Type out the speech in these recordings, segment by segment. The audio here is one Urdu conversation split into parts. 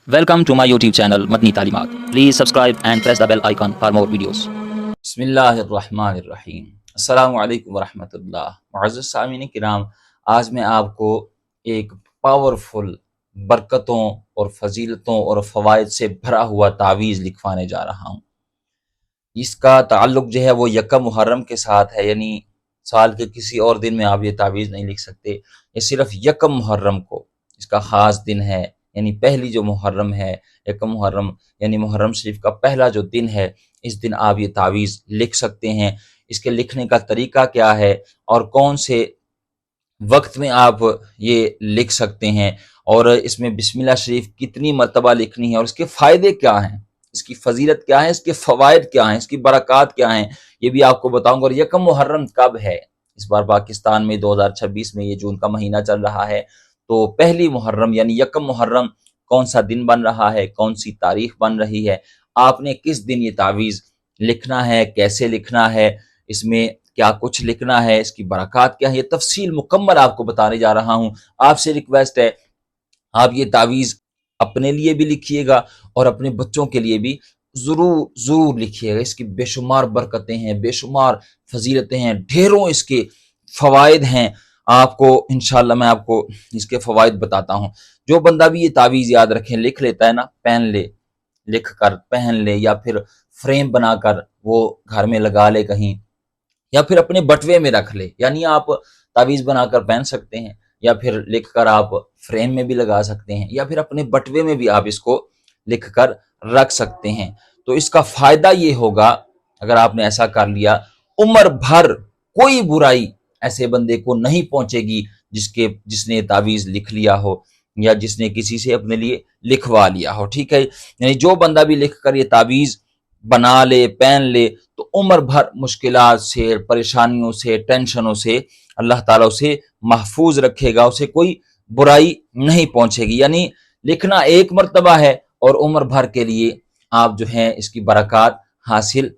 Welcome to my YouTube channel Madni Talimat. Please subscribe and press the bell icon for more videos. بسم اللہ الرحمن الرحیم۔ السلام علیکم ورحمۃ اللہ۔ معزز سامعین کرام، آج میں آپ کو ایک پاورفل برکتوں اور فضیلتوں اور فوائد سے بھرا ہوا تعویذ لکھوانے جا رہا ہوں۔ اس کا تعلق جو ہے وہ یکم محرم کے ساتھ ہے، یعنی سال کے کسی اور دن میں آپ یہ تعویذ نہیں لکھ سکتے، یہ صرف یکم محرم کو اس کا خاص دن ہے، یعنی پہلی جو محرم ہے، یکم محرم یعنی محرم شریف کا پہلا جو دن ہے، اس دن آپ یہ تعویذ لکھ سکتے ہیں۔ اس کے لکھنے کا طریقہ کیا ہے اور کون سے وقت میں آپ یہ لکھ سکتے ہیں، اور اس میں بسم اللہ شریف کتنی مرتبہ لکھنی ہے، اور اس کے فائدے کیا ہیں، اس کی فضیلت کیا ہے، اس کے فوائد کیا ہیں، اس کی برکات کیا ہیں، یہ بھی آپ کو بتاؤں گا۔ اور یکم محرم کب ہے؟ اس بار پاکستان میں 2026 میں یہ جون کا مہینہ چل رہا ہے، تو پہلی محرم یعنی یکم محرم کون سا دن بن رہا ہے، کون سی تاریخ بن رہی ہے، آپ نے کس دن یہ تعویذ لکھنا ہے، کیسے لکھنا ہے، اس میں کیا کچھ لکھنا ہے، اس کی برکات کیا ہے، یہ تفصیل مکمل آپ کو بتانے جا رہا ہوں۔ آپ سے ریکویسٹ ہے، آپ یہ تعویذ اپنے لیے بھی لکھیے گا اور اپنے بچوں کے لیے بھی ضرور لکھیے گا۔ اس کی بے شمار برکتیں ہیں، بے شمار فضیلتیں ہیں، ڈھیروں اس کے فوائد ہیں۔ آپ کو انشاءاللہ میں آپ کو اس کے فوائد بتاتا ہوں۔ جو بندہ بھی یہ تعویذ یاد رکھے، لکھ لیتا ہے نا، پہن لے، لکھ کر پہن لے، یا پھر فریم بنا کر وہ گھر میں لگا لے کہیں، یا پھر اپنے بٹوے میں رکھ لے، یعنی آپ تعویذ بنا کر پہن سکتے ہیں، یا پھر لکھ کر آپ فریم میں بھی لگا سکتے ہیں، یا پھر اپنے بٹوے میں بھی آپ اس کو لکھ کر رکھ سکتے ہیں۔ تو اس کا فائدہ یہ ہوگا، اگر آپ نے ایسا کر لیا، عمر بھر کوئی برائی ایسے بندے کو نہیں پہنچے گی جس نے تعویذ لکھ لیا ہو، یا جس نے کسی سے اپنے لیے لکھوا لیا ہو، ٹھیک ہے۔ یعنی جو بندہ بھی لکھ کر یہ تعویذ بنا لے، پہن لے، تو عمر بھر مشکلات سے، پریشانیوں سے، ٹینشنوں سے اللہ تعالیٰ اسے محفوظ رکھے گا، اسے کوئی برائی نہیں پہنچے گی۔ یعنی لکھنا ایک مرتبہ ہے اور عمر بھر کے لیے آپ جو ہیں اس کی برکات حاصل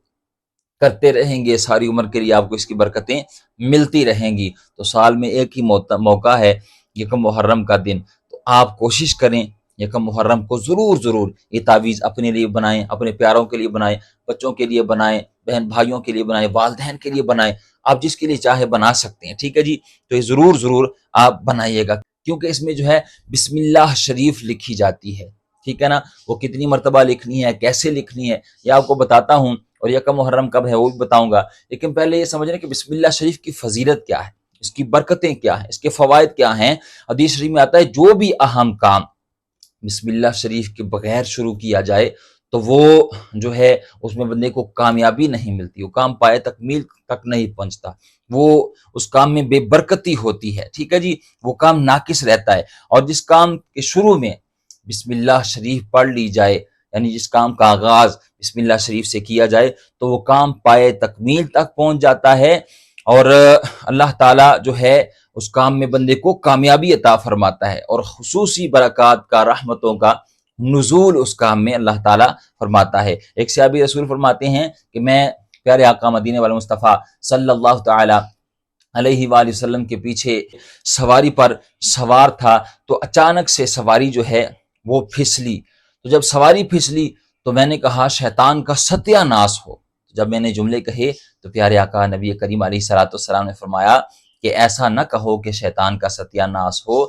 کرتے رہیں گے، ساری عمر کے لیے آپ کو اس کی برکتیں ملتی رہیں گی۔ تو سال میں ایک ہی موقع ہے، یکم محرم کا دن، تو آپ کوشش کریں یکم محرم کو ضرور یہ تعویذ اپنے لیے بنائیں، اپنے پیاروں کے لیے بنائیں، بچوں کے لیے بنائیں، بہن بھائیوں کے لیے بنائیں، والدین کے لیے بنائیں، آپ جس کے لیے چاہے بنا سکتے ہیں، ٹھیک ہے جی۔ تو یہ ضرور آپ بنائیے گا، کیونکہ اس میں جو ہے بسم اللہ شریف لکھی جاتی ہے، ٹھیک ہے نا۔ وہ کتنی مرتبہ لکھنی ہے، کیسے لکھنی ہے، یہ آپ کو بتاتا ہوں، اور یکم محرم کب ہے وہ بھی بتاؤں گا۔ لیکن پہلے یہ سمجھنا کہ بسم اللہ شریف کی فضیلت کیا ہے، اس کی برکتیں کیا ہیں، اس کے فوائد کیا ہیں۔ حدیث شریف میں آتا ہے جو بھی اہم کام بسم اللہ شریف کے بغیر شروع کیا جائے تو وہ جو ہے اس میں بندے کو کامیابی نہیں ملتی، وہ کام پائے تکمیل تک نہیں پہنچتا، وہ اس کام میں بے برکتی ہوتی ہے، ٹھیک ہے جی، وہ کام ناقص رہتا ہے۔ اور جس کام کے شروع میں بسم اللہ شریف پڑھ لی جائے، یعنی جس کام کا آغاز بسم اللہ شریف سے کیا جائے، تو وہ کام پائے تکمیل تک پہنچ جاتا ہے، اور اللہ تعالیٰ جو ہے اس کام میں بندے کو کامیابی عطا فرماتا ہے، اور خصوصی برکات کا، رحمتوں کا نزول اس کام میں اللہ تعالیٰ فرماتا ہے۔ ایک صحابی رسول فرماتے ہیں کہ میں پیارے آقا مدینے والے مصطفیٰ صلی اللہ تعالی علیہ وآلہ وسلم کے پیچھے سواری پر سوار تھا، تو اچانک سے سواری جو ہے وہ پھسلی، تو جب سواری پھسلی تو میں نے کہا شیطان کا ستیہ ناس ہو۔ جب میں نے جملے کہے تو پیارے آقا نبی کریم علیہ الصلوۃ والسلام نے فرمایا کہ ایسا نہ کہو کہ شیطان کا ستیہ ناس ہو،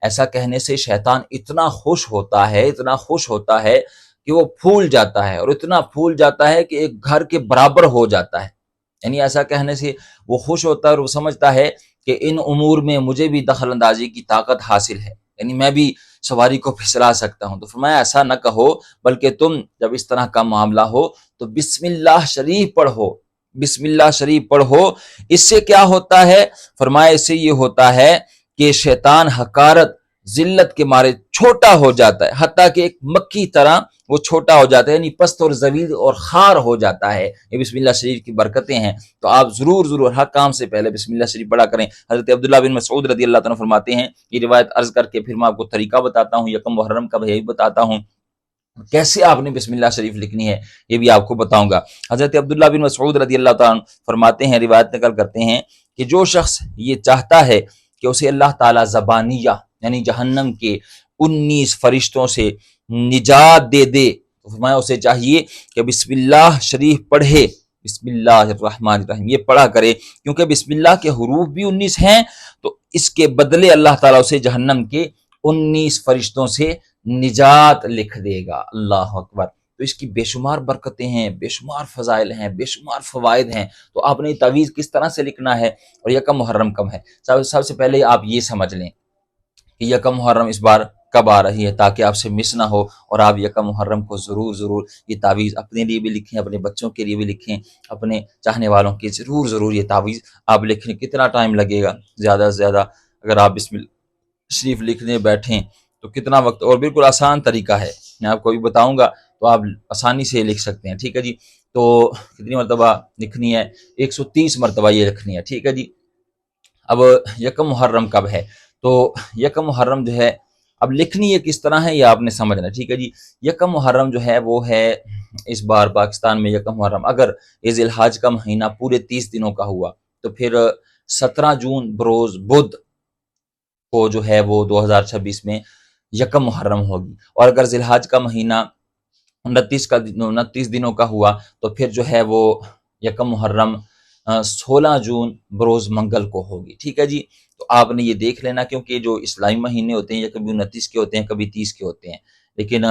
ایسا کہنے سے شیطان اتنا خوش ہوتا ہے کہ وہ پھول جاتا ہے، اور اتنا پھول جاتا ہے کہ ایک گھر کے برابر ہو جاتا ہے۔ یعنی ایسا کہنے سے وہ خوش ہوتا ہے اور وہ سمجھتا ہے کہ ان امور میں مجھے بھی دخل اندازی کی طاقت حاصل ہے، یعنی میں بھی سواری کو پھسلا سکتا ہوں۔ تو فرمایا ایسا نہ کہو، بلکہ تم جب اس طرح کا معاملہ ہو تو بسم اللہ شریف پڑھو، بسم اللہ شریف پڑھو۔ اس سے کیا ہوتا ہے؟ فرمایا اس سے یہ ہوتا ہے کہ شیطان حقارت، ذلت کے مارے چھوٹا ہو جاتا ہے، حتیٰ کہ ایک مکھی طرح وہ چھوٹا ہو جاتا ہے، یعنی پست اور ذلیل اور خار ہو جاتا ہے۔ یہ بسم اللہ شریف کی برکتیں ہیں، تو آپ ضرور ہر کام سے پہلے بسم اللہ شریف پڑھا کریں۔ حضرت عبداللہ بن مسعود رضی اللہ تعالیٰ فرماتے ہیں، یہ روایت عرض کر کے پھر میں آپ کو طریقہ بتاتا ہوں، یکم محرم کا بھی بتاتا ہوں، کیسے آپ نے بسم اللہ شریف لکھنی ہے یہ بھی آپ کو بتاؤں گا۔ حضرت عبداللہ بن مسعود رضی اللہ تعالیٰ فرماتے ہیں، روایت نقل کرتے ہیں کہ جو شخص یہ چاہتا ہے کہ اسے اللہ تعالیٰ زبانیہ یعنی جہنم کے 19 فرشتوں سے نجات دے دے، تو فرمایا اسے چاہیے کہ بسم اللہ شریف پڑھے، بسم اللہ الرحمن الرحیم یہ پڑھا کرے، کیونکہ بسم اللہ کے حروف بھی 19 ہیں، تو اس کے بدلے اللہ تعالیٰ اسے جہنم کے 19 فرشتوں سے نجات لکھ دے گا۔ اللہ اکبر۔ تو اس کی بے شمار برکتیں ہیں، بے شمار فضائل ہیں، بے شمار فوائد ہیں۔ تو آپ نے تعویذ کس طرح سے لکھنا ہے اور یکم محرم کب ہے، سب سے پہلے آپ یہ سمجھ لیں کہ یکم محرم اس بار کب آ رہی ہے، تاکہ آپ سے مس نہ ہو، اور آپ یکم محرم کو ضرور یہ تعویذ اپنے لیے بھی لکھیں، اپنے بچوں کے لیے بھی لکھیں، اپنے چاہنے والوں کے ضرور یہ تعویذ آپ لکھیں۔ کتنا ٹائم لگے گا؟ زیادہ سے زیادہ اگر آپ بسم اللہ شریف لکھنے بیٹھیں تو کتنا وقت، اور بالکل آسان طریقہ ہے، میں آپ کو بھی بتاؤں گا تو آپ آسانی سے لکھ سکتے ہیں، ٹھیک ہے جی۔ تو کتنی مرتبہ لکھنی ہے؟ 130 مرتبہ یہ لکھنی ہے، ٹھیک ہے جی۔ اب یکم محرم کب ہے؟ تو یکم محرم جو ہے اب لکھنی ہے کس طرح ہے یہ آپ نے سمجھنا ہے، ٹھیک ہے جی۔ یکم محرم جو ہے وہ ہے اس بار پاکستان میں یکم محرم اگر ذی الحج کا مہینہ پورے 30 دنوں کا ہوا تو پھر 17 جون بروز بدھ کو جو ہے وہ 2026 میں یکم محرم ہوگی، اور اگر ذی الحج کا مہینہ 29 دنوں کا ہوا تو پھر جو ہے وہ یکم محرم 16 جون بروز منگل کو ہوگی، ٹھیک ہے جی۔ تو آپ نے یہ دیکھ لینا، کیونکہ جو اسلامی مہینے ہوتے ہیں یہ کبھی 29 کے ہوتے ہیں، کبھی 30 کے ہوتے ہیں، لیکن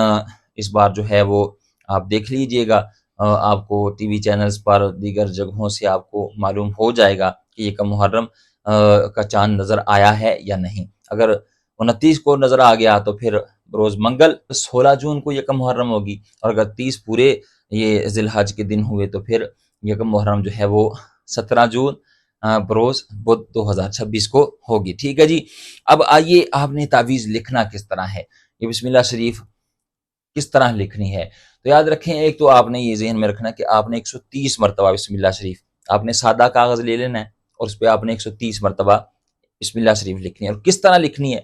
اس بار جو ہے وہ آپ دیکھ لیجئے گا، آپ کو ٹی وی چینلز پر دیگر جگہوں سے آپ کو معلوم ہو جائے گا کہ یکم محرم کا چاند نظر آیا ہے یا نہیں۔ اگر 29 کو نظر آ گیا تو پھر بروز منگل 16 جون کو یکم محرم ہوگی، اور اگر 30 پورے یہ ذی الحج کے دن ہوئے تو پھر یکم محرم جو ہے وہ 17 جون بروز بدھ 2026 کو ہوگی، ٹھیک ہے جی۔ اب آئیے آپ نے تعویذ لکھنا کس طرح ہے، یہ بسم اللہ شریف کس طرح لکھنی ہے۔ تو یاد رکھیں، ایک تو آپ نے یہ ذہن میں رکھنا کہ آپ نے 130 مرتبہ بسم اللہ شریف، آپ نے سادہ کاغذ لے لینا ہے اور اس پہ آپ نے 130 مرتبہ بسم اللہ شریف لکھنی ہے۔ اور کس طرح لکھنی ہے؟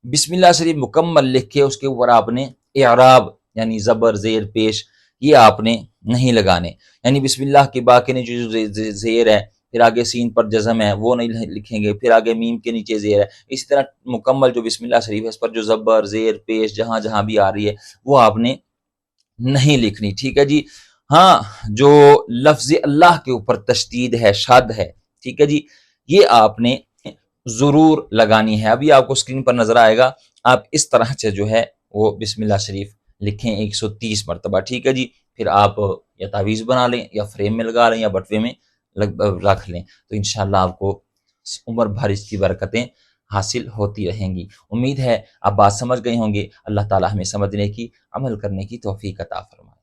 بسم اللہ شریف مکمل لکھ کے اس کے اوپر آپ نے اعراب یعنی زبر زیر پیش یہ آپ نے نہیں لگانے، یعنی بسم اللہ کے با کے نیچے جو زیر ہے، پھر آگے سین پر جزم ہے وہ نہیں لکھیں گے، پھر آگے میم کے نیچے زیر ہے، اسی طرح مکمل جو بسم اللہ شریف ہے اس پر جو زبر زیر پیش جہاں جہاں بھی آ رہی ہے وہ آپ نے نہیں لکھنی، ٹھیک ہے جی۔ ہاں، جو لفظ اللہ کے اوپر تشدید ہے، شد ہے، ٹھیک ہے جی، یہ آپ نے ضرور لگانی ہے۔ ابھی آپ کو اسکرین پر نظر آئے گا، آپ اس طرح سے جو ہے وہ بسم اللہ شریف لکھیں 130 مرتبہ، ٹھیک ہے جی۔ پھر آپ یا تعویذ بنا لیں یا فریم میں لگا لیں یا بٹوے میں رکھ لیں، تو انشاءاللہ آپ کو عمر بھر اس کی برکتیں حاصل ہوتی رہیں گی۔ امید ہے آپ بات سمجھ گئے ہوں گے۔ اللہ تعالی ہمیں سمجھنے کی، عمل کرنے کی توفیق عطا فرمائے۔